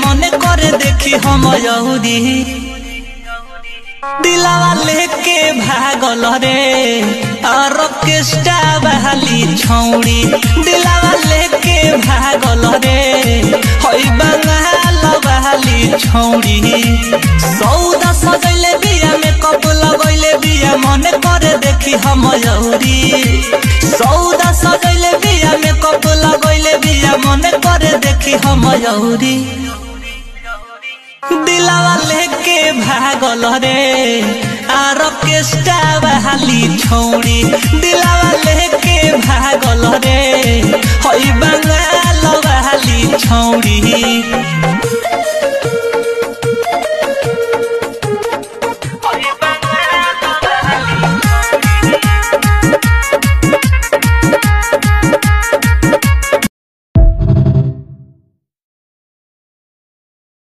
मन करे देखी हम यहूदी दिलावा लेके भागल रे ऑर्केस्ट्रा वाली छौड़ी दिलावा लेके भागल रे हई बंगाल वाली छौड़ी सौदा सजैले बिया मेकअप लगैले बिया मन करे देखी हम यहूदी सौदा सजैले बिया मेकअप लगैले बिया मन करे देखी हम यहूदी दिलावा लेके भागल रे ऑर्केस्ट्रा वाली छौड़ी दिलावा लेके भागल रे हई बंगाल वाली छौड़ी।